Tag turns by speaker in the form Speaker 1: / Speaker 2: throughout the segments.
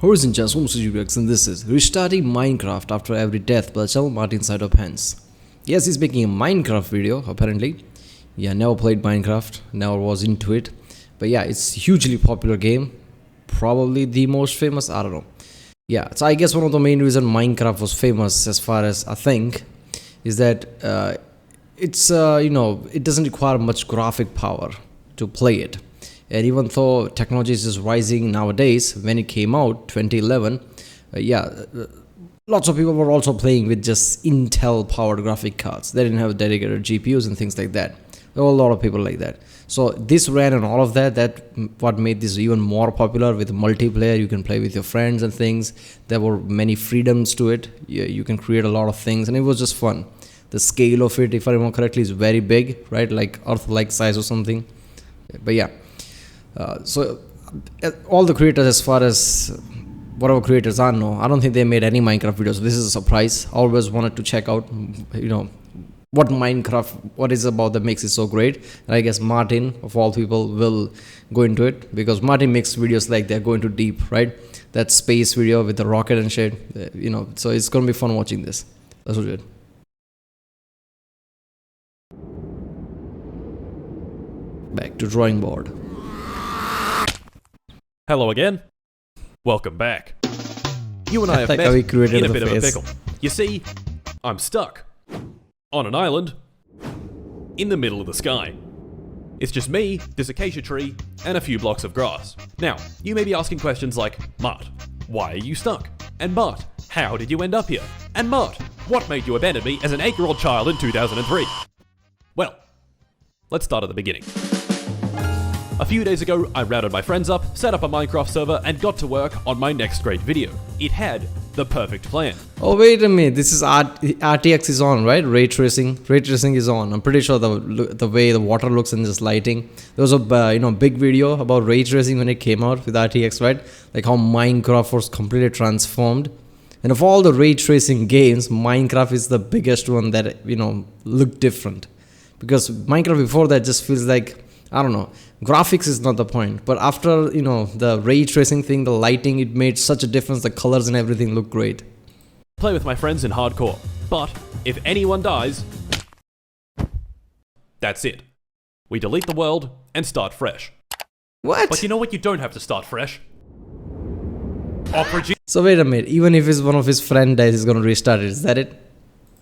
Speaker 1: Horizon Chance and this is Restarting Minecraft After Every Death by the channel martincitopants. Yes, he's making a Minecraft video apparently. Yeah, never played Minecraft, never was into it. But yeah, it's a hugely popular game. Probably the most famous, I don't know. Yeah, so I guess one of the main reasons Minecraft was famous, as far as I think, is that it's it doesn't require much graphic power to play it. And even though technology is just rising nowadays, when it came out 2011, lots of people were also playing with just Intel powered graphic cards. They didn't have dedicated GPUs and things like that. There were a lot of people like that. So this ran on all of that. That what made this even more popular. With multiplayer, you can play with your friends and things. There were many freedoms to it. You can create a lot of things, and it was just fun. The scale of it, if I remember correctly, is very big, right? Like Earth-like size or something. But yeah. So all the creators, as far as whatever creators I know, I don't think they made any Minecraft videos. This is a surprise. I always wanted to check out, what what is about that makes it so great. And I guess Martin, of all people, will go into it, because Martin makes videos like they're going too deep, right? That space video with the rocket and shit, so it's gonna be fun watching this. That's what it. Back to drawing board.
Speaker 2: Hello again. Welcome back. You and I have met
Speaker 1: in
Speaker 2: a bit of a pickle. You see, I'm stuck on an island in the middle of the sky. It's just me, this acacia tree, and a few blocks of grass. Now, you may be asking questions like, Mart, why are you stuck? And Mart, how did you end up here? And Mart, what made you abandon me as an 8-year-old child in 2003? Well, let's start at the beginning. A few days ago, I routed my friends up, set up a Minecraft server, and got to work on my next great video. It had the perfect plan.
Speaker 1: Oh, wait a minute. This is RTX is on, right? Ray tracing. Ray tracing is on. I'm pretty sure the way the water looks and just lighting. There was a big video about ray tracing when it came out with RTX, right? Like how Minecraft was completely transformed. And of all the ray tracing games, Minecraft is the biggest one that looked different. Because Minecraft before that just feels like, I don't know, graphics is not the point, but after the ray tracing thing, the lighting, it made such a difference. The colors and everything look great.
Speaker 2: Play with my friends in hardcore, but if anyone dies, that's it. We delete the world and start fresh.
Speaker 1: What?
Speaker 2: But you know what? You don't have to start fresh. Opera
Speaker 1: So wait a minute. Even if one of his friend dies, he's gonna restart it. Is that it?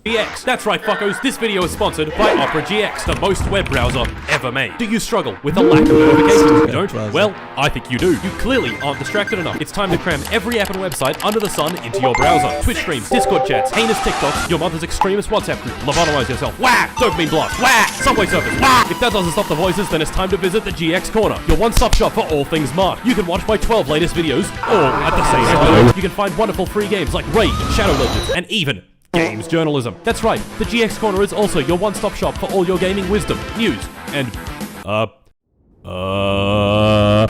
Speaker 2: GX. That's right, fuckos. This video is sponsored by Opera GX, the most web browser ever made. Do you struggle with the lack of notifications? You don't? Well, I think you do. You clearly aren't distracted enough. It's time to cram every app and website under the sun into your browser. Twitch streams, Discord chats, heinous TikToks, your mother's extremist WhatsApp group, lobotomize yourself, wah! Dopamine blast, wah! Subway surfers, wah! If that doesn't stop the voices, then it's time to visit the GX Corner, your one-stop shop for all things Mart. You can watch my 12 latest videos, all at the same time. You can find wonderful free games like Raid, Shadow Legends, and even games journalism. That's right, the GX Corner is also your one-stop shop for all your gaming wisdom, news, and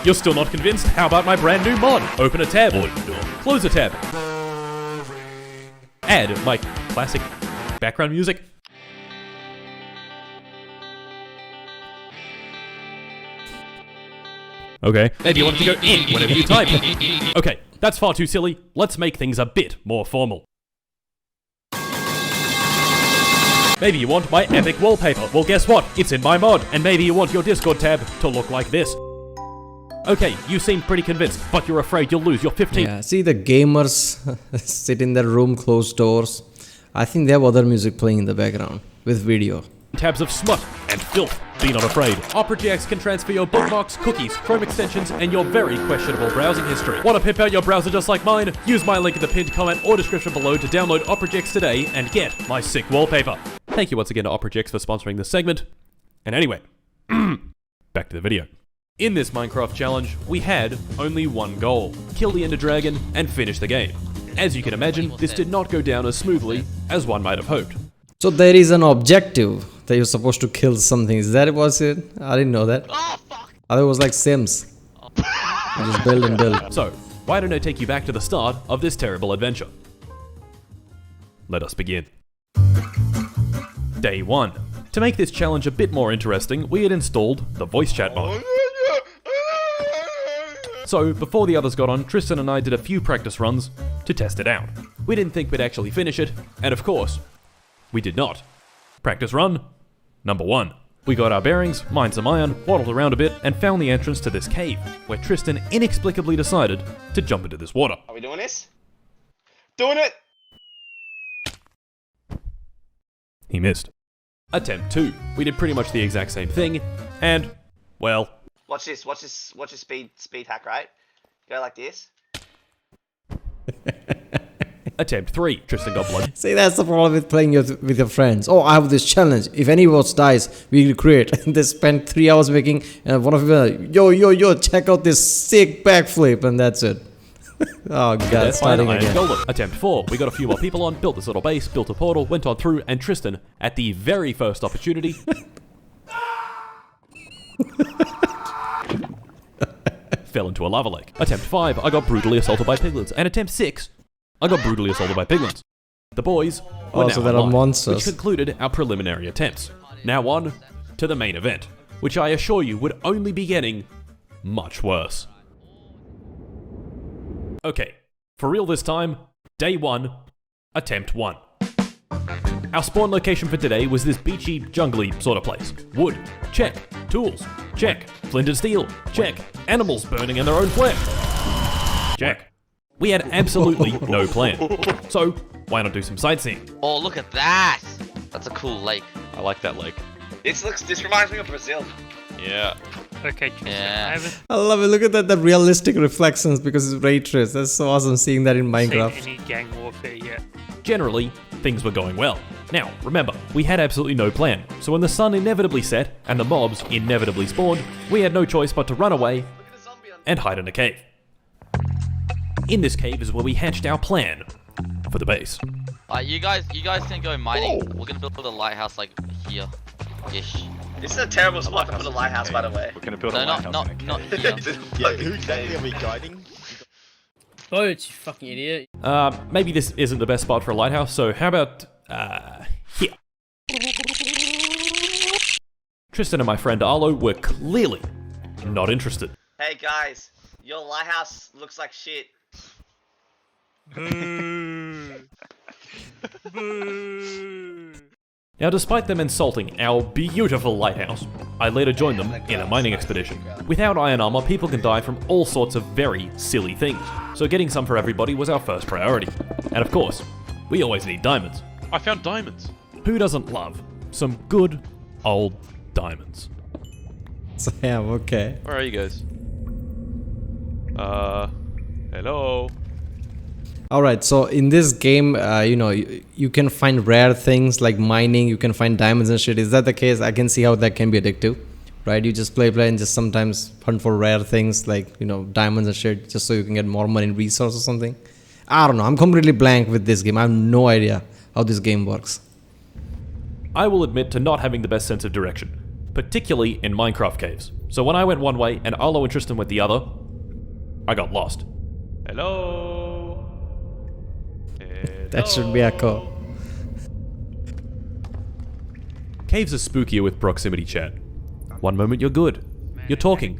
Speaker 2: you're still not convinced? How about my brand new mod? Open a tab, close a tab, add my classic background music. Okay, maybe you want it to go in whenever you type. Okay, that's far too silly. Let's make things a bit more formal. Maybe you want my epic wallpaper. Well, guess what? It's in my mod. And maybe you want your Discord tab to look like this. Okay, you seem pretty convinced, but you're afraid you'll lose your 15...
Speaker 1: Yeah, see the gamers sit in their room, closed doors. I think they have other music playing in the background with video.
Speaker 2: Tabs of smut and filth. Be not afraid. Opera GX can transfer your bookmarks, cookies, Chrome extensions, and your very questionable browsing history. Want to pimp out your browser just like mine? Use my link in the pinned comment or description below to download Opera GX today and get my sick wallpaper. Thank you once again to Opera GX for sponsoring this segment. And anyway, back to the video. In this Minecraft challenge, we had only one goal: kill the Ender Dragon and finish the game. As you can imagine, this did not go down as smoothly as one might have hoped.
Speaker 1: So there is an objective that you're supposed to kill something. Is that was it? I didn't know that.
Speaker 3: Oh, fuck!
Speaker 1: I thought it was like Sims. You just build and build.
Speaker 2: So, why don't I take you back to the start of this terrible adventure? Let us begin. Day 1. To make this challenge a bit more interesting, we had installed the voice chat mod. So, before the others got on, Tristan and I did a few practice runs to test it out. We didn't think we'd actually finish it, and of course, we did not. Practice run number 1. We got our bearings, mined some iron, waddled around a bit, and found the entrance to this cave, where Tristan inexplicably decided to jump into this water.
Speaker 3: Are we doing this? Doing it!
Speaker 2: He missed. Attempt 2. We did pretty much the exact same thing, and, well...
Speaker 3: Watch this speed hack, right? Go like this.
Speaker 2: Attempt 3. Tristan got blood.
Speaker 1: See, that's the problem with playing with your friends. Oh, I have this challenge. If any of us dies, we recreate. They spend 3 hours making, and one of them, yo, check out this sick backflip, and that's it. Oh god, starting again.
Speaker 2: Attempt 4. We got a few more people on, built this little base, built a portal, went on through, and Tristan, at the very first opportunity, fell into a lava lake. Attempt 5. I got brutally assaulted by piglins. And attempt 6. I got brutally assaulted by piglins. The boys were now
Speaker 1: there are monsters.
Speaker 2: which concluded our preliminary attempts. Now on to the main event, which I assure you would only be getting much worse. Okay, for real this time, day 1, attempt 1. Our spawn location for today was this beachy, jungly sort of place. Wood, check. Tools, check. Flint and steel, check. Animals burning in their own flesh, check. We had absolutely no plan. So, why not do some sightseeing?
Speaker 4: Oh, look at that! That's a cool lake.
Speaker 5: I like that lake.
Speaker 3: This reminds me of Brazil.
Speaker 5: Yeah.
Speaker 6: Okay, Tristan,
Speaker 4: Yeah.
Speaker 1: I love it. Look at that, the realistic reflections because it's ray trace. That's so awesome seeing that in Minecraft.
Speaker 6: seen any gang warfare yet.
Speaker 2: Generally, things were going well. Now, remember, we had absolutely no plan, so when the sun inevitably set and the mobs inevitably spawned, we had no choice but to run away and hide in a cave. In this cave is where we hatched our plan for the base.
Speaker 4: You guys can go mining. We're gonna build a lighthouse like here-ish.
Speaker 3: This is a terrible spot to put a lighthouse, by the way.
Speaker 5: We're gonna build
Speaker 4: No,
Speaker 5: a lighthouse
Speaker 4: not here.
Speaker 5: Yeah, who exactly are we guiding?
Speaker 7: Boats, you fucking idiot.
Speaker 2: Maybe this isn't the best spot for a lighthouse, so how about, here. Tristan and my friend Arlo were clearly not interested.
Speaker 3: Hey guys, your lighthouse looks like shit.
Speaker 2: Now, despite them insulting our beautiful lighthouse, I later joined them in a mining expedition. Without iron armor, people can die from all sorts of very silly things, so getting some for everybody was our first priority. And of course, we always need diamonds.
Speaker 5: I found diamonds.
Speaker 2: Who doesn't love some good old diamonds?
Speaker 1: So, yeah, okay.
Speaker 5: Where are you guys? Hello?
Speaker 1: Alright, so in this game, you can find rare things like mining, you can find diamonds and shit. Is that the case? I can see how that can be addictive, right? You just play and just sometimes hunt for rare things like, diamonds and shit just so you can get more money and resources or something. I don't know, I'm completely blank with this game. I have no idea how this game works.
Speaker 2: I will admit to not having the best sense of direction, particularly in Minecraft caves. So when I went one way and Arlo and Tristan went the other, I got lost.
Speaker 5: Hello?
Speaker 1: That should be Echo.
Speaker 2: Caves are spookier with proximity chat. One moment you're good, you're talking,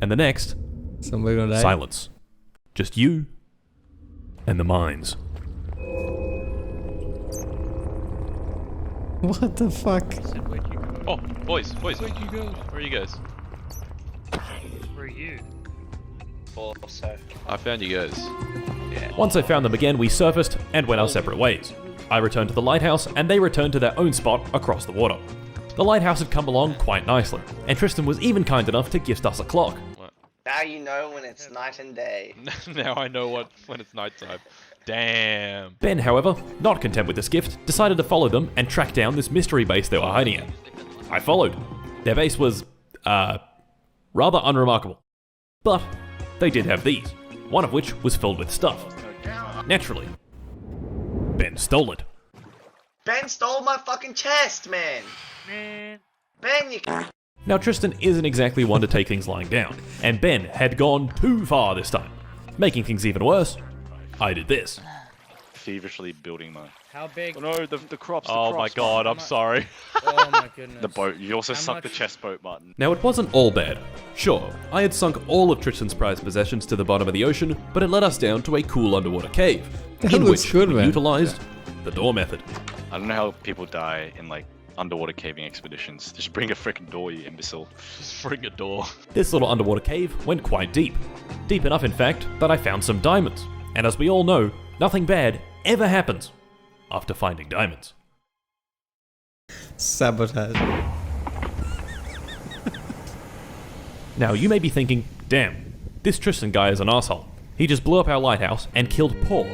Speaker 2: and the next,
Speaker 1: Somebody gonna die?
Speaker 2: silence. Just you and the mines.
Speaker 1: What the fuck?
Speaker 6: Said, where'd you go?
Speaker 5: Oh, boys, where'd you go? Where are you guys?
Speaker 6: Where are you?
Speaker 3: Also.
Speaker 5: I found you guys.
Speaker 2: Once I found them again, we surfaced and went our separate ways. I returned to the lighthouse, and they returned to their own spot across the water. The lighthouse had come along quite nicely, and Tristan was even kind enough to gift us a clock.
Speaker 3: Now you know when it's night and day.
Speaker 5: Now I know when it's nighttime. Damn.
Speaker 2: Ben, however, not content with this gift, decided to follow them and track down this mystery base they were hiding in. I followed. Their base was, rather unremarkable. But they did have these, one of which was filled with stuff. Naturally, Ben stole it.
Speaker 3: Ben stole my fucking chest, man.
Speaker 6: Man.
Speaker 3: Ben, you.
Speaker 2: Now Tristan isn't exactly one to take things lying down, and Ben had gone too far this time. Making things even worse, I did this.
Speaker 8: Feverishly building my
Speaker 7: How big?
Speaker 5: Oh no, the crops.
Speaker 8: Oh my god, I'm sorry.
Speaker 7: Oh my goodness.
Speaker 5: The boat. You also
Speaker 7: How
Speaker 5: sunk the
Speaker 7: much?
Speaker 5: chest boat, Martin.
Speaker 2: Now, it wasn't all bad. Sure, I had sunk all of Tristan's prized possessions to the bottom of the ocean, but it led us down to a cool underwater cave,
Speaker 1: That
Speaker 2: in
Speaker 1: looks
Speaker 2: which
Speaker 1: good,
Speaker 2: we
Speaker 1: man.
Speaker 2: utilized the door method.
Speaker 5: I don't know how people die in like underwater caving expeditions. Just bring a freaking door, you imbecile.
Speaker 8: Just bring a door.
Speaker 2: This little underwater cave went quite deep. Deep enough, in fact, that I found some diamonds. And as we all know, nothing bad ever happens after finding diamonds.
Speaker 1: Sabotage.
Speaker 2: Now, you may be thinking, damn, this Tristan guy is an asshole. He just blew up our lighthouse and killed poor,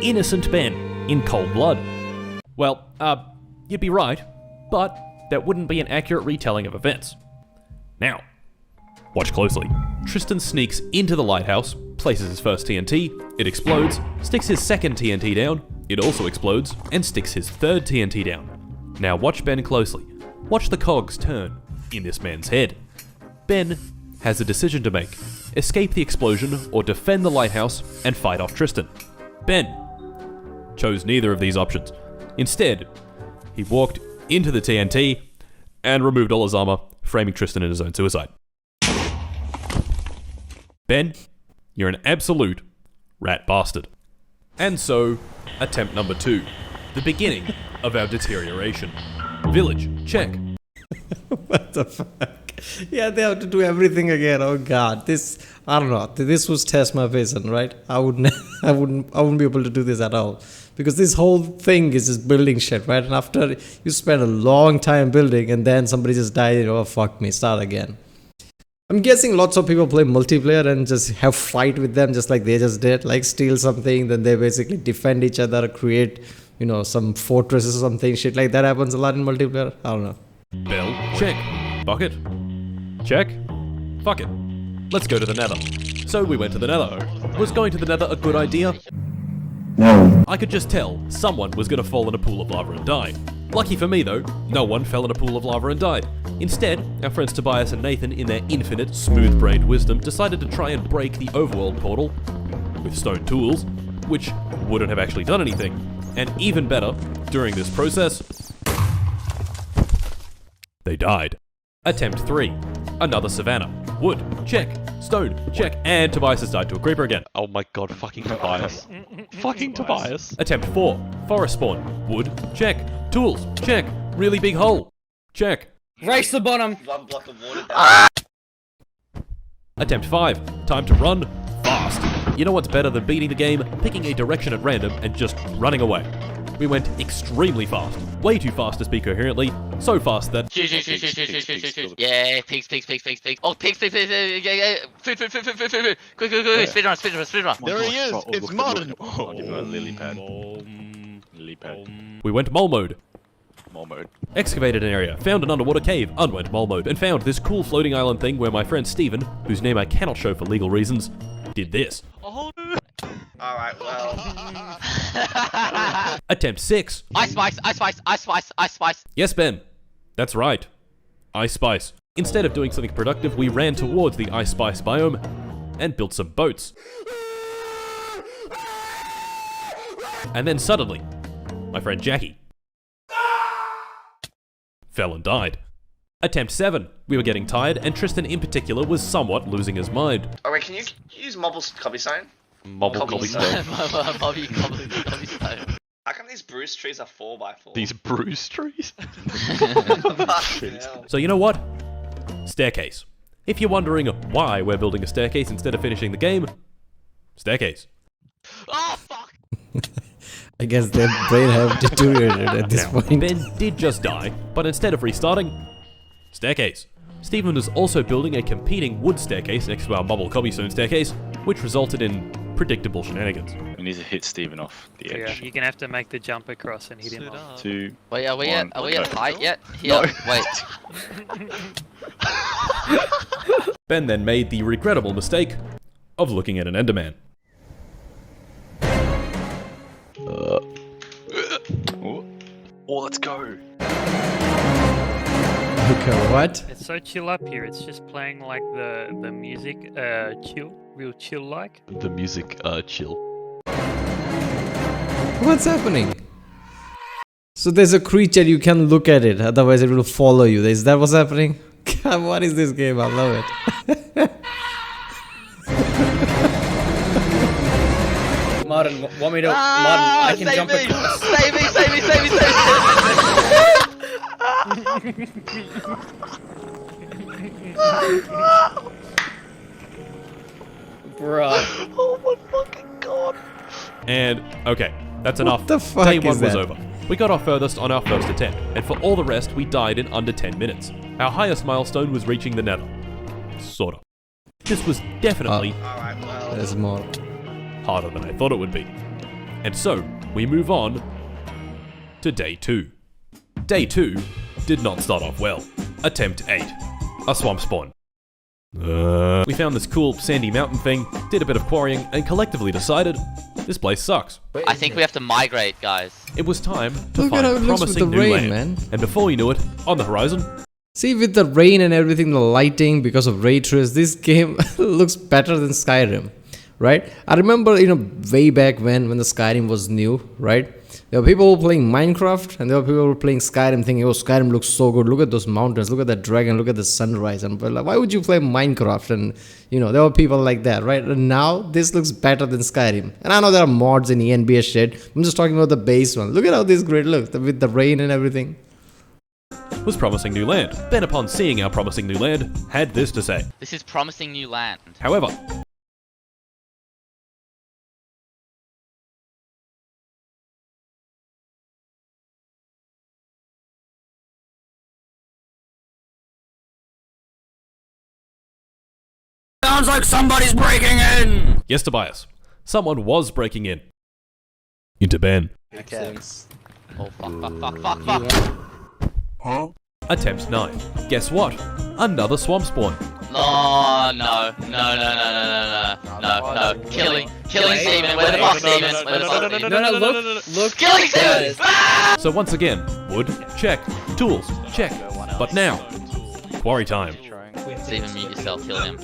Speaker 2: innocent Ben in cold blood. Well, you'd be right, but that wouldn't be an accurate retelling of events. Now, watch closely. Tristan sneaks into the lighthouse, places his first TNT, it explodes, sticks his second TNT down, it also explodes, and sticks his third TNT down. Now watch Ben closely. Watch the cogs turn in this man's head. Ben has a decision to make. Escape the explosion or defend the lighthouse and fight off Tristan. Ben chose neither of these options. Instead, he walked into the TNT and removed all his armor, framing Tristan in his own suicide. Ben, you're an absolute rat bastard. And so, attempt number 2. The beginning of our deterioration. Village, check.
Speaker 1: What the fuck? Yeah, they have to do everything again. Oh god, this, I don't know. This was test my patience, right? I wouldn't be able to do this at all, because this whole thing is just building shit, right? And after you spend a long time building, and then somebody just died, oh fuck me, start again. I'm guessing lots of people play multiplayer and just have fight with them, just like they just did, like steal something, then they basically defend each other, create, you know, some fortresses or something. Shit like that happens a lot in multiplayer. I don't know.
Speaker 2: Bell, check. Bucket, check. Fuck it. Let's go to the nether. So we went to the nether. Was going to the nether a good idea? No. I could just tell someone was going to fall in a pool of lava and die. Lucky for me though, no one fell in a pool of lava and died. Instead, our friends Tobias and Nathan, in their infinite, smooth-brained wisdom, decided to try and break the overworld portal with stone tools, which wouldn't have actually done anything. And even better, during this process, they died. Attempt 3. Another savannah. Wood, check. Stone, check. And Tobias has died to a creeper again.
Speaker 8: Oh my god, fucking Tobias. Fucking Tobias.
Speaker 2: Attempt 4. Forest spawn. Wood, check. Tools, check. Really big hole. Check.
Speaker 7: Race the bottom.
Speaker 3: One block of water down.
Speaker 2: Attempt 5. Time to run fast. You know what's better than beating the game? Picking a direction at random and just running away. We went extremely fast. Way too fast to speak coherently. So fast that...
Speaker 4: Yeah, pigs. Oh, pigs. Yeah. Food. Quick. Speed run.
Speaker 8: There he is. It's Martin.
Speaker 5: I'll give him a lily pad. Lily pad.
Speaker 2: We went mole mode.
Speaker 5: Mole mode.
Speaker 2: Excavated an area, found an underwater cave, unwent mole mode, and found this cool floating island thing where my friend Steven, whose name I cannot show for legal reasons, did this.
Speaker 3: Alright, well.
Speaker 2: Attempt 6.
Speaker 4: Ice spice.
Speaker 2: Yes, Ben. That's right. Ice Spice. Instead of doing something productive, we ran towards the Ice Spice biome and built some boats. And then suddenly, my friend Jackie fell and died. Attempt 7. We were getting tired, and Tristan in particular was somewhat losing his mind.
Speaker 3: Oh wait, can you use Mobble's cobblestone?
Speaker 8: Mobble cobblestone.
Speaker 4: Bobby stone.
Speaker 3: How come these bruised trees are 4x4?
Speaker 8: These bruised trees?
Speaker 3: Fucking hell.
Speaker 2: So you know what? Staircase. If you're wondering why we're building a staircase instead of finishing the game, staircase.
Speaker 4: Oh fuck!
Speaker 1: I guess their brain have deteriorated at this point.
Speaker 2: Ben did just die, but instead of restarting, staircase. Stephen was also building a competing wood staircase next to our bubble cobblestone staircase, which resulted in predictable shenanigans.
Speaker 5: We need to hit Steven off the
Speaker 6: Yeah,
Speaker 5: edge.
Speaker 6: you're gonna have to make the jump across and hit him off.
Speaker 5: 2.
Speaker 4: Wait, are we
Speaker 5: One,
Speaker 4: at
Speaker 5: go.
Speaker 4: height yet? Here. Wait.
Speaker 2: Ben then made the regrettable mistake of looking at an Enderman.
Speaker 5: Oh, let's go.
Speaker 1: Okay, what?
Speaker 6: It's so chill up here. It's just playing like the music, real chill like.
Speaker 8: The music, chill.
Speaker 1: What's happening? So there's a creature, you can look at it, otherwise it will follow you. Is that what's happening? God, what is this game? I love it.
Speaker 7: Martin, want me to? Martin, I can
Speaker 4: save
Speaker 7: jump
Speaker 4: me!
Speaker 7: across.
Speaker 4: Save me! Save me! Save me!
Speaker 7: Bruh.
Speaker 3: Oh my fucking god.
Speaker 2: And, okay, that's enough.
Speaker 1: the fuck
Speaker 2: Day
Speaker 1: is
Speaker 2: one was
Speaker 1: that?
Speaker 2: over. We got off furthest on our first attempt, and for all the rest, we died in under 10 minutes. Our highest milestone was reaching the nether. Sorta. This was definitely
Speaker 1: There's more.
Speaker 2: harder than I thought it would be. And so, we move on to day 2. Day 2 did not start off well. Attempt 8. A swamp spawn. We found this cool sandy mountain thing, did a bit of quarrying, and collectively decided, this place sucks.
Speaker 4: I think we have to migrate, guys.
Speaker 2: It was time to
Speaker 1: Look at
Speaker 2: find
Speaker 1: how it looks with
Speaker 2: promising
Speaker 1: the
Speaker 2: new
Speaker 1: rain,
Speaker 2: land.
Speaker 1: man.
Speaker 2: And before you knew it, on the horizon,
Speaker 1: See, with the rain and everything, the lighting, because of ray trace, this game looks better than Skyrim, right? I remember, way back when the Skyrim was new, right? There were people playing Minecraft, and there were people playing Skyrim thinking, oh, Skyrim looks so good. Look at those mountains, look at that dragon, look at the sunrise. And we're like, why would you play Minecraft? And, there were people like that, right? And now, this looks better than Skyrim. And I know there are mods in ENBA shit. I'm just talking about the base one. Look at how this great looks, with the rain and everything.
Speaker 2: was promising new land. Ben, upon seeing our promising new land, had this to say.
Speaker 4: This is promising new land.
Speaker 2: However,
Speaker 7: Sounds like somebody's breaking in.
Speaker 2: yes, Tobias, someone was breaking in. Into Ben.
Speaker 3: Okay.
Speaker 4: Oh fuck.
Speaker 2: Attempt 9. Guess what? Another swamp spawn.
Speaker 4: Oh, no. Killing Steven. Where the fuck Steven? Where the fuck Steven?
Speaker 7: No, look.
Speaker 4: Killing Steven!
Speaker 7: Guys.
Speaker 2: So once again, wood, check. Tools, check. But now, quarry time.
Speaker 4: Steven, mute yourself. Kill him.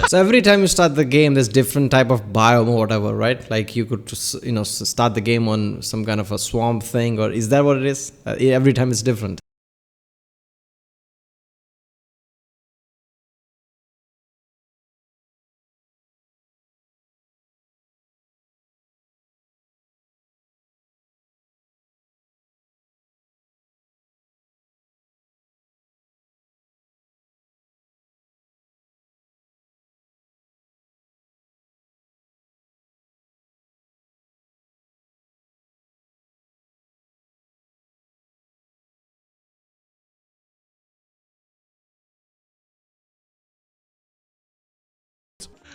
Speaker 1: So every time you start the game, there's different type of biome or whatever, right? Like you could just, start the game on some kind of a swamp thing, or is that what it is? Every time it's different.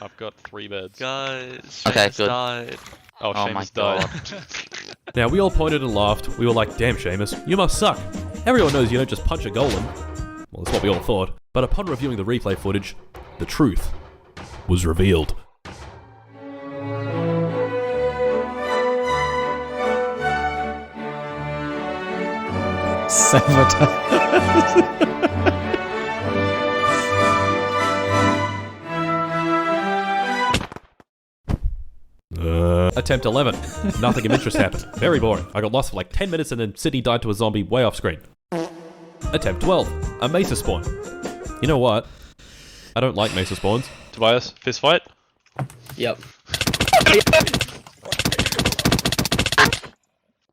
Speaker 8: I've got 3 beds.
Speaker 9: Guys,
Speaker 4: Okay,
Speaker 9: Seamus
Speaker 4: good.
Speaker 9: died.
Speaker 8: Oh,
Speaker 4: Oh
Speaker 8: Seamus
Speaker 4: my
Speaker 8: died.
Speaker 2: Now we all pointed and laughed. We were like, damn Seamus, you must suck. Everyone knows you don't just punch a golem. Well, that's what we all thought. But upon reviewing the replay footage, the truth was revealed.
Speaker 1: Sabotage.
Speaker 2: Attempt 11. Nothing of interest happened. Very boring. I got lost for like 10 minutes and then Sydney died to a zombie way off screen. Attempt 12. A mesa spawn. You know what? I don't like mesa spawns.
Speaker 8: Tobias, fist fight?
Speaker 7: Yep.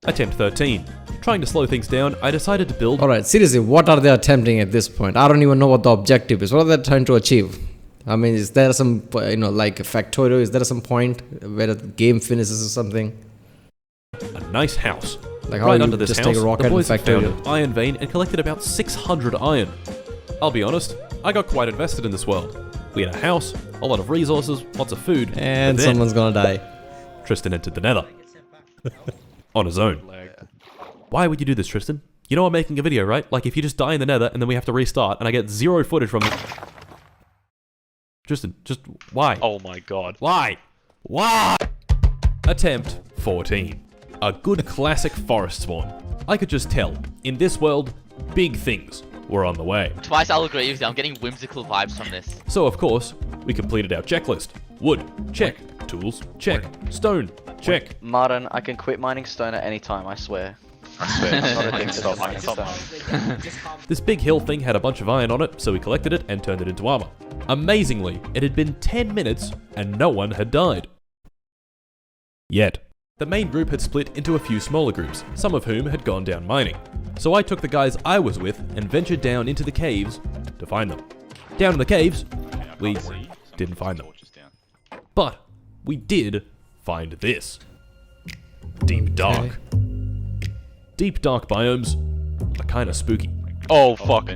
Speaker 2: Attempt 13. Trying to slow things down, I decided to build...
Speaker 1: Alright, seriously, what are they attempting at this point? I don't even know what the objective is. What are they trying to achieve? I mean, is there some, like a factorial? Is there some point where the game finishes or something?
Speaker 2: a nice house.
Speaker 1: Like how
Speaker 2: Right
Speaker 1: you
Speaker 2: under this
Speaker 1: just
Speaker 2: house,
Speaker 1: take a rocket
Speaker 2: the
Speaker 1: and
Speaker 2: boys had
Speaker 1: factory
Speaker 2: found an iron vein and collected about 600 iron. I'll be honest, I got quite invested in this world. We had a house, a lot of resources, lots of food,
Speaker 1: and
Speaker 2: but then
Speaker 1: someone's gonna die.
Speaker 2: Tristan entered the nether. On his own. Why would you do this, Tristan? You know I'm making a video, right? Like if you just die in the nether and then we have to restart and I get 0 footage from it. Tristan, just why?
Speaker 8: Oh my god.
Speaker 2: Why? Why? Attempt 14. A good classic forest spawn. I could just tell, in this world, big things were on the way.
Speaker 4: Twice I'll agree with you. I'm getting whimsical vibes from this.
Speaker 2: So of course, we completed our checklist. Wood, check. Tools, check. Stone, Check.
Speaker 9: Martin, I can quit mining stone at any time, I swear.
Speaker 5: I swear.
Speaker 9: I'm not addicted to
Speaker 5: Stop,
Speaker 9: mining
Speaker 5: stop.
Speaker 9: stone.
Speaker 2: This big hill thing had a bunch of iron on it, so we collected it and turned it into armor. Amazingly, it had been 10 minutes and no one had died. Yet. The main group had split into a few smaller groups, some of whom had gone down mining. So I took the guys I was with and ventured down into the caves to find them. Down in the caves, we didn't find them. But we did find this. Deep dark. Deep dark biomes are kinda spooky.
Speaker 8: Oh fuck.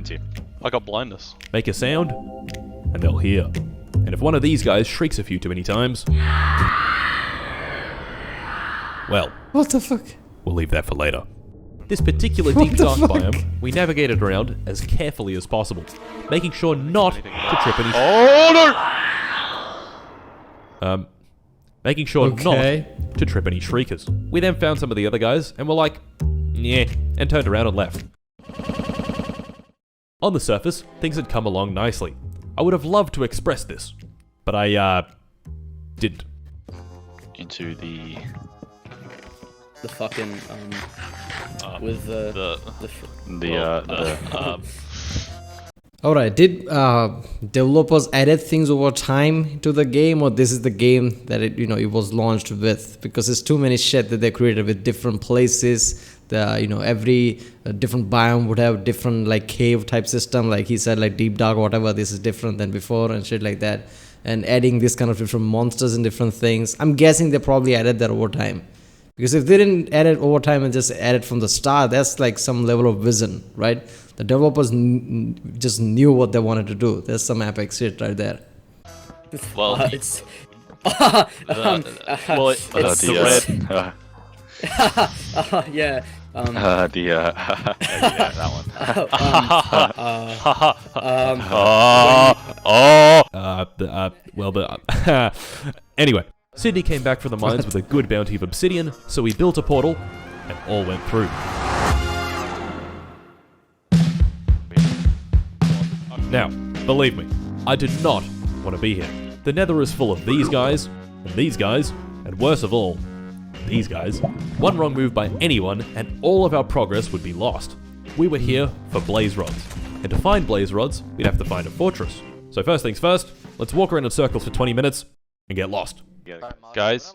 Speaker 8: I got blindness.
Speaker 2: Make a sound, and they'll hear. And if one of these guys shrieks a few too many times, well,
Speaker 1: What the fuck?
Speaker 2: we'll leave that for later. This particular deep dark biome, we navigated around as carefully as possible, making sure not to trip any.
Speaker 8: Oh no!
Speaker 2: Making sure
Speaker 1: Okay.
Speaker 2: not to trip any shriekers. We then found some of the other guys and were like, yeah, and turned around and left. On the surface, things had come along nicely. I would have loved to express this, but I didn't.
Speaker 5: Into the
Speaker 7: fucking with the
Speaker 1: Alright, did developers added things over time to the game, or this is the game that it was launched with? Because there's too many shit that they created with different places. Every different biome would have different like cave type system, like he said, like deep dark, whatever. This is different than before and shit like that. And adding this kind of different monsters and different things. I'm guessing they probably added that over time. Because if they didn't add it over time and just add it from the start, that's like some level of vision, right? The developers just knew what they wanted to do. There's some epic shit right there.
Speaker 8: Well,
Speaker 7: it's
Speaker 8: well,
Speaker 7: it's
Speaker 8: the red.
Speaker 7: yeah.
Speaker 5: yeah, that one.
Speaker 2: Anyway, Sydney came back from the mines with a good bounty of obsidian, so we built a portal and all went through. Now, believe me, I did not want to be here. The Nether is full of these guys, and worse of all, these guys. One wrong move by anyone, and all of our progress would be lost. We were here for blaze rods, and to find blaze rods, we'd have to find a fortress. So first things first, let's walk around in circles for 20 minutes and get lost.
Speaker 8: Guys,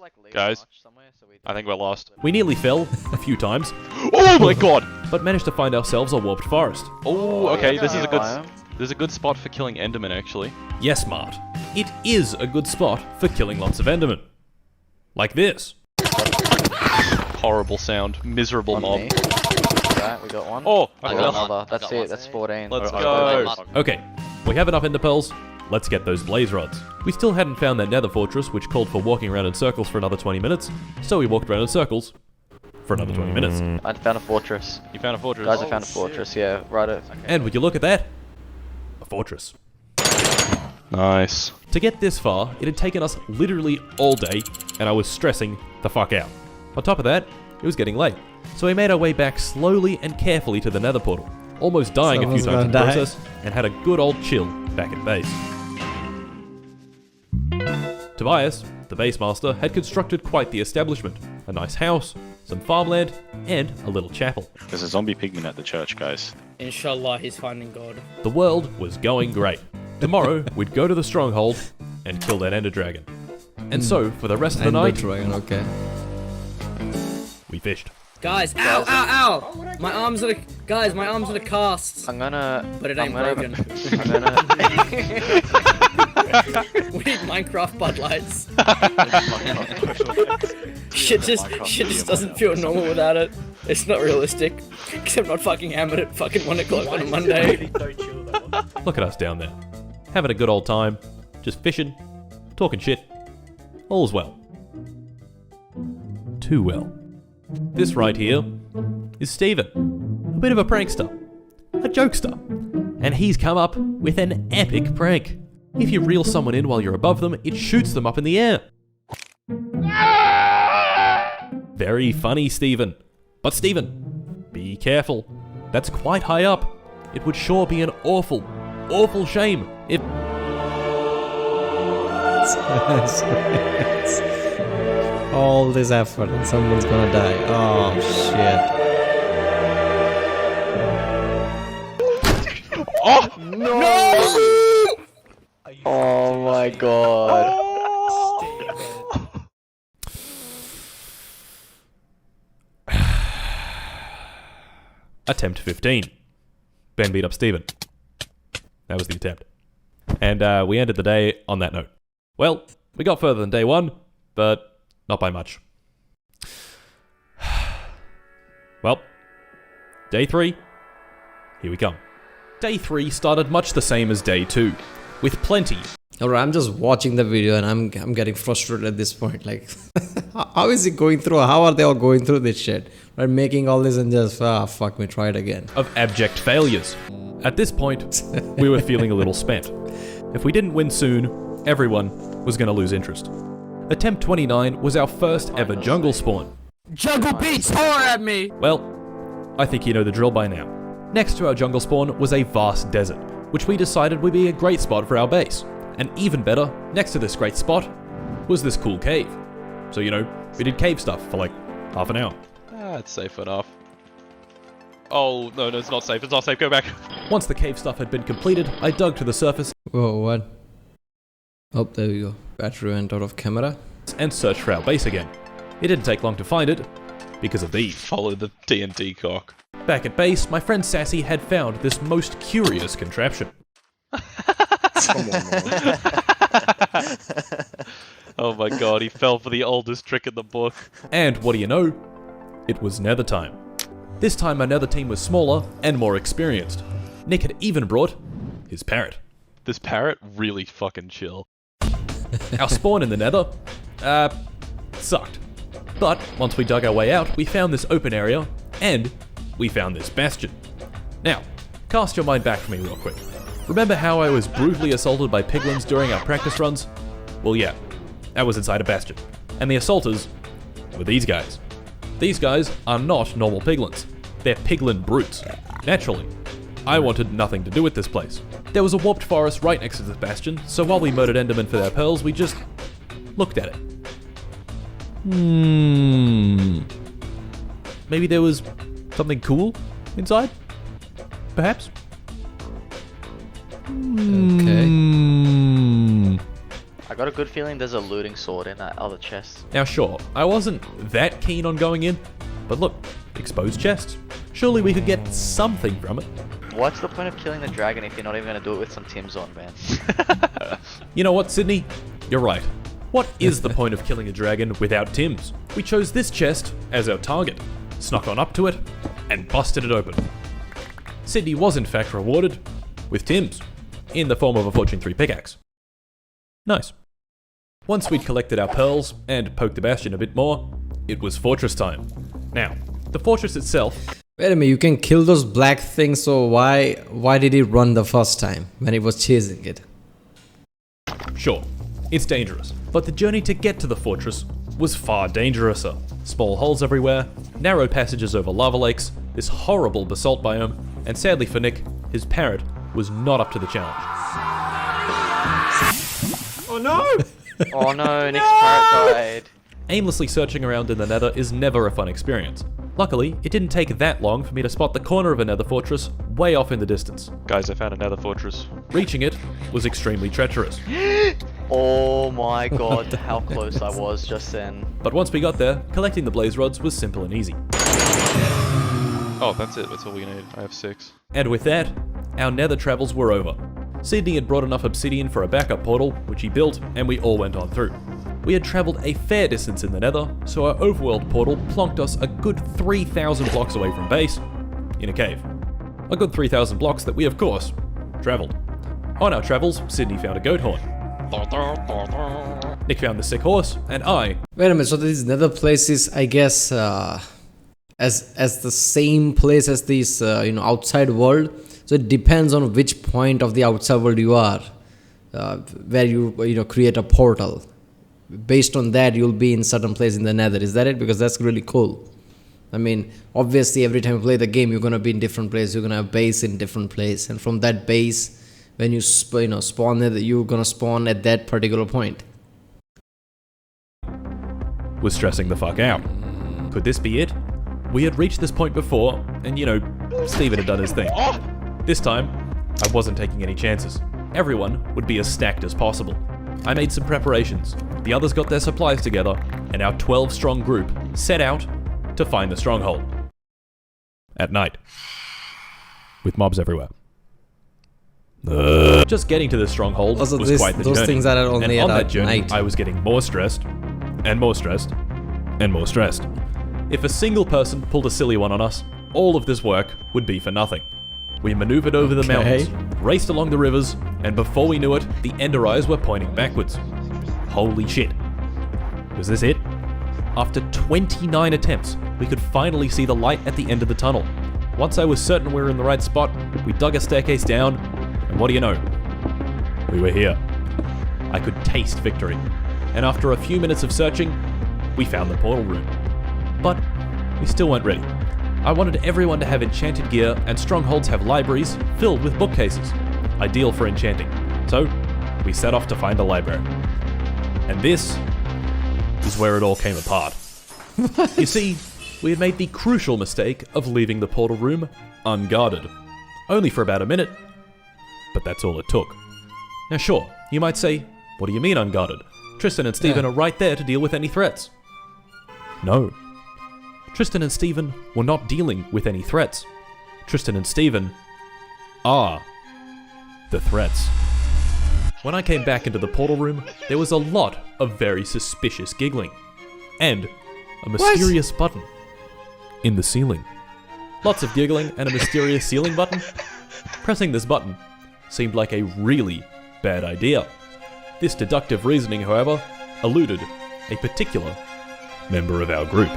Speaker 8: I think we're lost.
Speaker 2: We nearly fell a few times,
Speaker 8: Oh my god!
Speaker 2: but managed to find ourselves a warped forest.
Speaker 8: Oh, okay. This is a good spot for killing Enderman, actually.
Speaker 2: Yes, Mart. It is a good spot for killing lots of Endermen. Like this.
Speaker 8: Horrible sound. Miserable mob.
Speaker 9: Right, we got one.
Speaker 8: Oh,
Speaker 9: I
Speaker 8: I
Speaker 9: got
Speaker 8: got
Speaker 9: another.
Speaker 4: one.
Speaker 9: That's
Speaker 4: Got
Speaker 9: it.
Speaker 4: one.
Speaker 9: That's 14.
Speaker 8: Let's go.
Speaker 2: Okay, we have enough ender pearls. Let's get those blaze rods. We still hadn't found that nether fortress, which called for walking around in circles for another 20 minutes, so we walked around in circles for another 20 minutes.
Speaker 9: I found a fortress.
Speaker 8: You found a fortress.
Speaker 9: Guys, I found a fortress. Yeah, right.
Speaker 2: And would you look at that? A fortress.
Speaker 8: Nice.
Speaker 2: To get this far, it had taken us literally all day, and I was stressing the fuck out. On top of that, it was getting late, so we made our way back slowly and carefully to the nether portal, almost dying a few
Speaker 1: Someone's
Speaker 2: times in the
Speaker 1: gonna die.
Speaker 2: process, and had a good old chill back at base. Tobias, the base master, had constructed quite the establishment. A nice house, some farmland, and a little chapel.
Speaker 5: There's a zombie pigman at the church, guys.
Speaker 7: Inshallah, he's finding God.
Speaker 2: The world was going great. Tomorrow, we'd go to the stronghold and kill that ender dragon. And so, for the rest of the
Speaker 1: Ender
Speaker 2: night,
Speaker 1: dragon, okay.
Speaker 2: we fished.
Speaker 7: Guys, ow, ow, ow! My arm's in a cast.
Speaker 9: I'm gonna.
Speaker 7: But it ain't
Speaker 9: I'm
Speaker 7: broken.
Speaker 9: gonna.
Speaker 7: We need Minecraft Bud Lights. shit just doesn't feel normal without it. It's not realistic. Because I'm not fucking hammered at fucking 1 o'clock on a Monday.
Speaker 2: Look at us down there, having a good old time, just fishing, talking shit. All's well. Too well. This right here is Steven, a bit of a prankster, a jokester, and he's come up with an epic prank. If you reel someone in while you're above them, it shoots them up in the air. Very funny, Steven. But Steven, be careful. That's quite high up. It would sure be an awful, awful shame if...
Speaker 1: All this effort and someone's gonna die. Oh shit.
Speaker 9: Oh my god.
Speaker 2: Attempt 15. Ben beat up Steven. That was the attempt. And we ended the day on that note. Well, we got further than day 1, but not by much. Well, day 3, here we come. Day 3 started much the same as day 2, with plenty.
Speaker 1: Alright, I'm just watching the video and I'm getting frustrated at this point. Like, how is it going through? How are they all going through this shit? Right, making all this and just, fuck me, try it again.
Speaker 2: Of abject failures. At this point, we were feeling a little spent. If we didn't win soon, everyone was going to lose interest. Attempt 29 was our first ever jungle spawn.
Speaker 7: Jungle beats horror at me!
Speaker 2: Well, I think you know the drill by now. Next to our jungle spawn was a vast desert, which we decided would be a great spot for our base. And even better, next to this great spot was this cool cave. So, you know, we did cave stuff for like half an hour.
Speaker 8: It's safe enough. Oh, no, it's not safe. It's not safe. Go back.
Speaker 2: Once the cave stuff had been completed, I dug to the surface.
Speaker 1: Whoa, what? Oh, there we go. Battery went out of camera.
Speaker 2: And searched for our base again. It didn't take long to find it, because of these.
Speaker 8: Follow the TNT cock.
Speaker 2: Back at base, my friend Sassy had found this most curious contraption.
Speaker 7: Come on, man.
Speaker 8: Oh my god, he fell for the oldest trick in the book.
Speaker 2: And what do you know? It was nether time. This time our nether team was smaller and more experienced. Nick had even brought his parrot.
Speaker 8: This parrot really fucking chill.
Speaker 2: Our spawn in the nether, sucked. But once we dug our way out, we found this open area, and we found this bastion. Now, cast your mind back for me real quick. Remember how I was brutally assaulted by piglins during our practice runs? Well, yeah, that was inside a bastion. And the assaulters were these guys. These guys are not normal piglins. They're piglin brutes. Naturally, I wanted nothing to do with this place. There was a warped forest right next to this bastion, so while we murdered Endermen for their pearls, we just looked at it. Maybe there was something cool inside? Perhaps?
Speaker 1: Okay.
Speaker 9: I got a good feeling there's a looting sword in that other chest.
Speaker 2: Now sure, I wasn't that keen on going in, but look, exposed chests. Surely we could get something from it.
Speaker 9: What's the point of killing the dragon if you're not even going to do it with some Tims on, man?
Speaker 2: You know what, Sydney? You're right. What is the point of killing a dragon without Tims? We chose this chest as our target, snuck on up to it, and busted it open. Sydney was in fact rewarded with Tims, in the form of a Fortune 3 pickaxe. Nice. Once we'd collected our pearls and poked the bastion a bit more, it was fortress time. Now, the fortress itself...
Speaker 1: Wait a minute, you can kill those black things, so why did it run the first time when it was chasing it?
Speaker 2: Sure, it's dangerous, but the journey to get to the fortress was far dangerouser. Small holes everywhere, narrow passages over lava lakes, this horrible basalt biome, and sadly for Nick, his parrot was not up to the challenge. Oh no!
Speaker 9: Oh no, Nick's parrot died.
Speaker 2: Aimlessly searching around in the nether is never a fun experience. Luckily, it didn't take that long for me to spot the corner of a nether fortress way off in the distance.
Speaker 8: Guys, I found another fortress.
Speaker 2: Reaching it was extremely treacherous.
Speaker 9: Oh my god, how close I was just then.
Speaker 2: But once we got there, collecting the blaze rods was simple and easy.
Speaker 8: Oh, that's it. That's all we need. I have 6.
Speaker 2: And with that, our nether travels were over. Sydney had brought enough obsidian for a backup portal, which he built, and we all went on through. We had travelled a fair distance in the nether, so our overworld portal plonked us a good 3,000 blocks away from base, in a cave. A good 3,000 blocks that we, of course, travelled. On our travels, Sydney found a goat horn. Nick found the sick horse, and I...
Speaker 1: Wait a minute, so these nether places, I guess, as the same place as this, outside world. So it depends on which point of the outside world you are, where you create a portal. Based on that, you'll be in certain place in the nether. Is that it? Because that's really cool. I mean, obviously, every time you play the game, you're gonna be in different place. You're gonna have base in different place, and from that base, when you spawn, you're gonna spawn at that particular point.
Speaker 2: was stressing the fuck out. Could this be it? We had reached this point before, and Steven had done his thing. This time, I wasn't taking any chances. Everyone would be as stacked as possible. I made some preparations, the others got their supplies together, and our 12-strong group set out to find the stronghold. At night. With mobs everywhere. Just getting to the stronghold was quite the
Speaker 1: those
Speaker 2: journey.
Speaker 1: things are only
Speaker 2: and on
Speaker 1: at
Speaker 2: that journey,
Speaker 1: night.
Speaker 2: I was getting more stressed, and more stressed, and more stressed. If a single person pulled a silly one on us, all of this work would be for nothing. We maneuvered over the mountains, raced along the rivers, and before we knew it, the Ender Eyes were pointing backwards. Holy shit. Was this it? After 29 attempts, we could finally see the light at the end of the tunnel. Once I was certain we were in the right spot, we dug a staircase down, and what do you know? We were here. I could taste victory, and after a few minutes of searching, we found the portal room. But we still weren't ready. I wanted everyone to have enchanted gear, and strongholds have libraries filled with bookcases, ideal for enchanting. So, we set off to find a library. And this is where it all came apart. You see, we had made the crucial mistake of leaving the portal room unguarded. Only for about a minute, but that's all it took. Now sure, you might say, what do you mean unguarded? Tristan and Steven are right there to deal with any threats. No. Tristan and Steven were not dealing with any threats. Tristan and Steven are the threats. When I came back into the portal room, there was a lot of very suspicious giggling. And a mysterious button in the ceiling. Lots of giggling and a mysterious ceiling button. Pressing this button seemed like a really bad idea. This deductive reasoning, however, eluded a particular member of our group.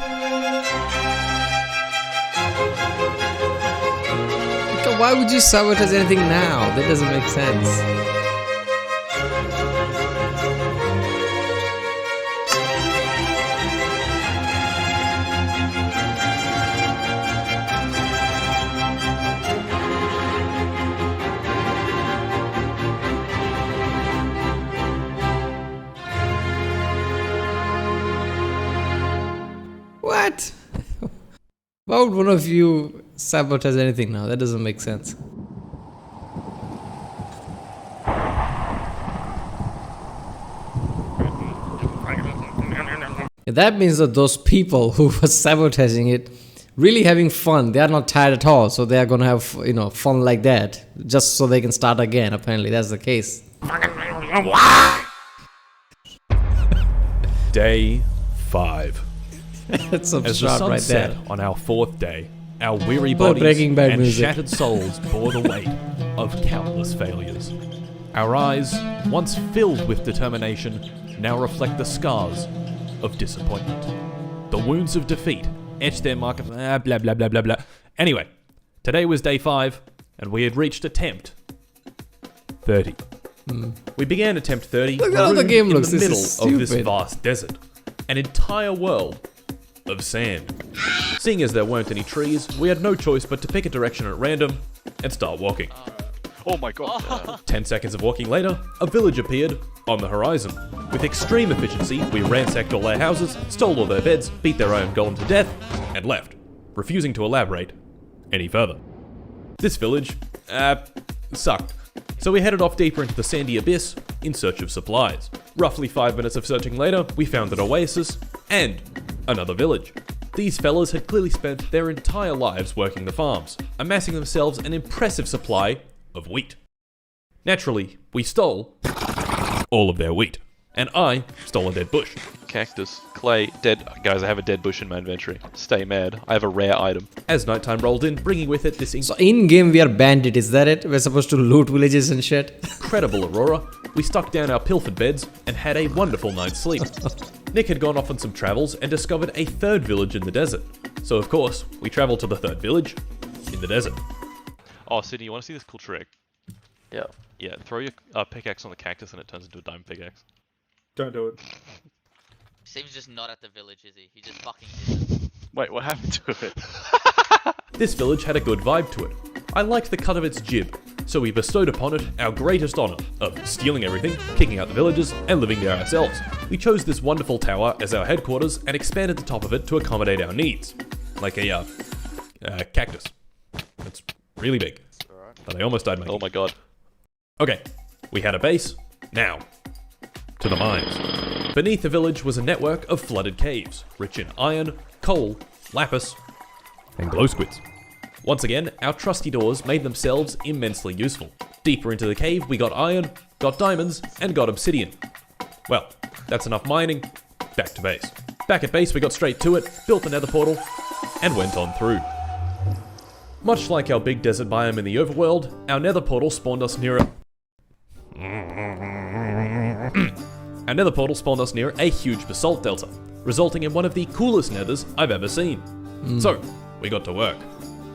Speaker 1: Why would you sabotage anything now? That doesn't make sense. What? Why would one of you sabotage anything now? That doesn't make sense. That means that those people who were sabotaging it really having fun. They are not tired at all, so they are gonna have fun like that, just so they can start again. Apparently, that's the case.
Speaker 2: Day 5.
Speaker 1: That's some
Speaker 2: As the
Speaker 1: shot
Speaker 2: sun
Speaker 1: right
Speaker 2: set
Speaker 1: there.
Speaker 2: on our 4th day, our weary
Speaker 1: But
Speaker 2: bodies
Speaker 1: Breaking Bad
Speaker 2: and
Speaker 1: music.
Speaker 2: shattered souls bore the weight of countless failures. Our eyes, once filled with determination, now reflect the scars of disappointment. The wounds of defeat etched their mark of blah blah blah blah blah. Anyway, today was day 5, and we had reached attempt 30. We began attempt 30
Speaker 1: Look at how the game
Speaker 2: in
Speaker 1: looks.
Speaker 2: the
Speaker 1: This
Speaker 2: middle
Speaker 1: is
Speaker 2: of this
Speaker 1: stupid.
Speaker 2: vast desert. An entire world of sand. Seeing as there weren't any trees, we had no choice but to pick a direction at random and start walking.
Speaker 5: Oh my god.
Speaker 2: 10 seconds of walking later, a village appeared on the horizon. With extreme efficiency, we ransacked all their houses, stole all their beds, beat their iron golem to death, and left, refusing to elaborate any further. This village, sucked. So we headed off deeper into the sandy abyss in search of supplies. Roughly 5 minutes of searching later, we found an oasis and another village. These fellas had clearly spent their entire lives working the farms, amassing themselves an impressive supply of wheat. Naturally, we stole all of their wheat, and I stole a dead bush.
Speaker 8: Cactus, clay, dead. Guys, I have a dead bush in my inventory. Stay mad. I have a rare item.
Speaker 2: As nighttime rolled in, bringing with it this
Speaker 1: So in game we are bandit, is that it? We're supposed to loot villages and shit.
Speaker 2: incredible aurora, we stuck down our pilfered beds and had a wonderful night's sleep. Nick had gone off on some travels and discovered a third village in the desert. So of course, we traveled to the third village in the desert.
Speaker 8: Oh, Sydney, you want to see this cool trick?
Speaker 9: Yeah.
Speaker 8: Yeah, throw your pickaxe on the cactus and it turns into a diamond pickaxe.
Speaker 2: Don't do it.
Speaker 4: Seems just not at the village, is he? He just fucking isn't.
Speaker 5: Wait, what happened to it?
Speaker 2: This village had a good vibe to it. I liked the cut of its jib. So we bestowed upon it our greatest honour of stealing everything, kicking out the villagers, and living there ourselves. We chose this wonderful tower as our headquarters and expanded the top of it to accommodate our needs. Like a cactus. It's really big. But I almost died making.
Speaker 8: Oh my god.
Speaker 2: Okay, we had a base. Now, to the mines. Beneath the village was a network of flooded caves, rich in iron, coal, lapis, and glow squids. Once again, our trusty doors made themselves immensely useful. Deeper into the cave, we got iron, got diamonds, and got obsidian. Well, that's enough mining. Back to base. Back at base, we got straight to it, built the nether portal, and went on through. Much like our big desert biome in the overworld, our nether portal spawned us near a... Our nether portal spawned us near a huge basalt delta, resulting in one of the coolest nethers I've ever seen. So, we got to work.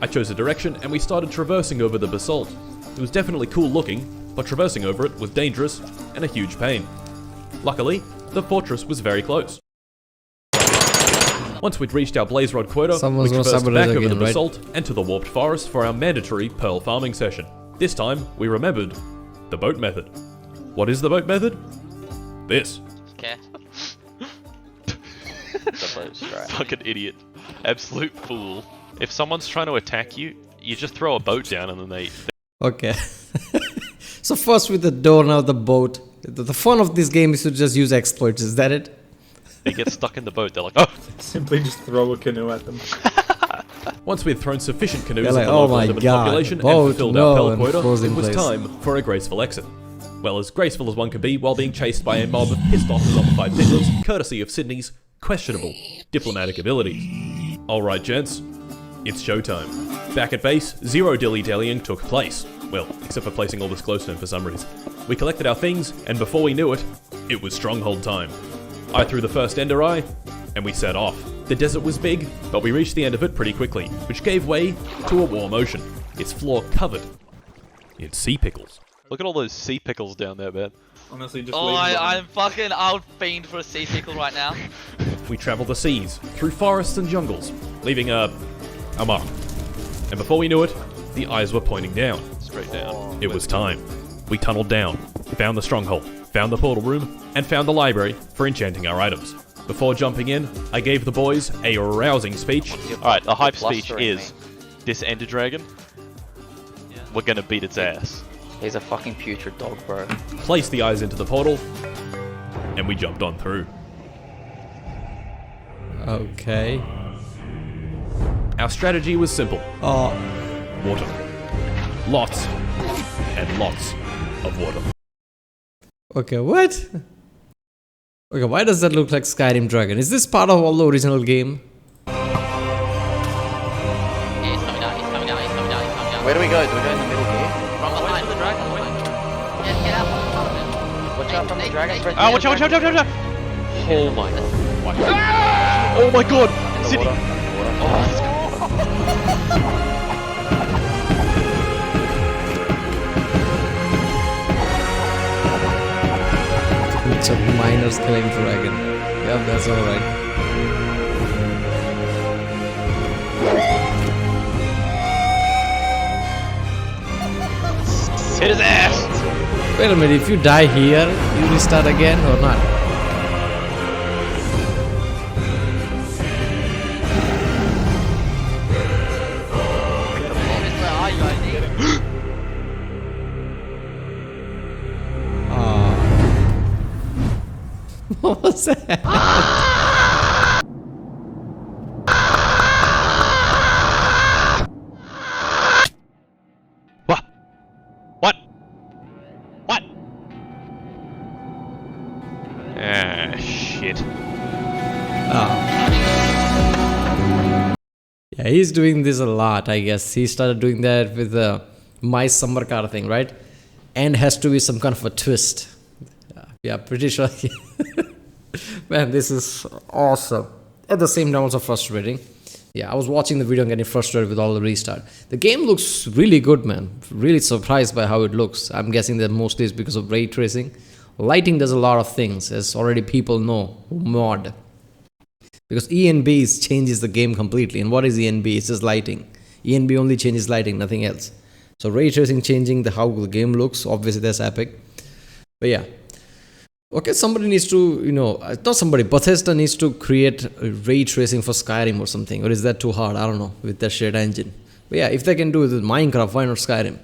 Speaker 2: I chose a direction and we started traversing over the basalt. It was definitely cool looking, but traversing over it was dangerous and a huge pain. Luckily, the fortress was very close. Once we'd reached our blaze rod quota,
Speaker 1: Someone's
Speaker 2: we
Speaker 1: gonna
Speaker 2: traversed
Speaker 1: sabotage
Speaker 2: back over
Speaker 1: again,
Speaker 2: the
Speaker 1: right?
Speaker 2: basalt and to the warped forest for our mandatory pearl farming session. This time, we remembered the boat method. What is the boat method? This.
Speaker 4: Okay.
Speaker 9: The boat's right.
Speaker 8: Fucking idiot. Absolute fool. If someone's trying to attack you, you just throw a boat down and then they
Speaker 1: Okay. So first with the door, now the boat. The fun of this game is to just use exploits, is that it?
Speaker 8: get stuck in the boat. They're like, oh,
Speaker 10: Simply just throw a canoe at them.
Speaker 2: Once we had thrown sufficient canoes
Speaker 1: They're like,
Speaker 2: at the
Speaker 1: "Oh
Speaker 2: local
Speaker 1: my
Speaker 2: limited
Speaker 1: God,
Speaker 2: population and
Speaker 1: boat,
Speaker 2: fulfilled
Speaker 1: no,"
Speaker 2: our pearl
Speaker 1: and
Speaker 2: quota,
Speaker 1: froze
Speaker 2: it
Speaker 1: in
Speaker 2: was
Speaker 1: place.
Speaker 2: time for a graceful exit. Well, as graceful as one could be while being chased by a mob of pissed off zombified piglets, courtesy of Sydney's questionable diplomatic abilities. Alright gents, it's showtime. Back at base, zero dilly-dallying took place. Well, except for placing all this glowstone for some reason. We collected our things, and before we knew it, it was stronghold time. I threw the first ender eye, and we set off. The desert was big, but we reached the end of it pretty quickly, which gave way to a warm ocean, its floor covered in sea pickles.
Speaker 8: look at all those sea pickles down there, man.
Speaker 10: Honestly, just
Speaker 4: Oh,
Speaker 10: leave them.
Speaker 4: I'm fucking out fiend for a sea pickle right now.
Speaker 2: We traveled the seas, through forests and jungles, leaving a mark. And before we knew it, the eyes were pointing down.
Speaker 8: Straight down.
Speaker 2: It was time. We tunneled down, found the stronghold, found the portal room, and found the library for enchanting our items. Before jumping in, I gave the boys a rousing speech.
Speaker 8: Alright, the hype speech
Speaker 9: blustering
Speaker 8: is this Ender Dragon, we're gonna beat its ass.
Speaker 9: He's a fucking putrid dog, bro.
Speaker 2: Placed the eyes into the portal, and we jumped on through.
Speaker 1: Okay.
Speaker 2: Our strategy was simple.
Speaker 1: Oh,
Speaker 2: Water. Lots and lots of water.
Speaker 1: okay, what? Okay, why does that look like Skyrim Dragon? Is this part of all the original game?
Speaker 4: Yeah, he's coming down, he's coming down, he's coming down, he's coming down.
Speaker 9: Where do we go? Do we go in the middle here?
Speaker 4: From behind the dragon, get out.
Speaker 9: Watch out from the dragon. Spread
Speaker 8: Oh, watch out, watch out, watch out, watch out! Oh my god. Oh my god! Sydney!
Speaker 1: It's a miner's claim dragon. Yeah, that's alright.
Speaker 8: Hit his ass!
Speaker 1: Wait a minute, if you die here, you restart again or not?
Speaker 4: Where are you, Isaac?
Speaker 1: What was that?
Speaker 8: What? What? What? Ah, shit.
Speaker 1: Yeah, he's doing this a lot, I guess. He started doing that with the My Summer Car thing, right? And has to be some kind of a twist. Yeah, pretty sure. Man, this is awesome. At the same time, also frustrating. Yeah, I was watching the video and getting frustrated with all the restart. The game looks really good, man. Really surprised by how it looks. I'm guessing that mostly it's because of ray tracing. Lighting does a lot of things, as already people know who mod. Because ENB changes the game completely. And what is ENB? It's just lighting. ENB only changes lighting, nothing else. So ray tracing changing how the game looks, obviously that's epic. But yeah, okay, somebody needs to, not somebody, Bethesda needs to create ray tracing for Skyrim or something. Or is that too hard? I don't know, with that shared engine. But yeah, if they can do it with Minecraft, why not Skyrim?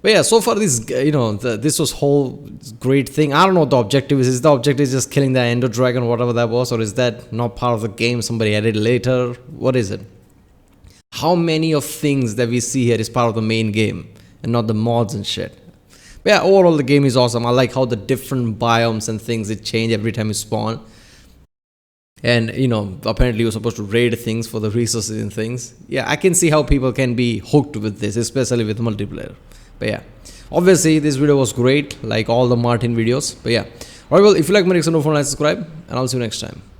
Speaker 1: But yeah, so far this, this was whole great thing. I don't know what the objective is. Is the objective just killing the Ender Dragon, whatever that was? Or is that not part of the game? Somebody added later? What is it? How many of things that we see here is part of the main game and not the mods and shit? But yeah, overall the game is awesome. I like how the different biomes and things, it change every time you spawn. And, apparently you're supposed to raid things for the resources and things. Yeah, I can see how people can be hooked with this, especially with multiplayer. But yeah, obviously this video was great, like all the Martin videos. But yeah, alright, well, if you like my reaction, don't forget to subscribe, and I'll see you next time.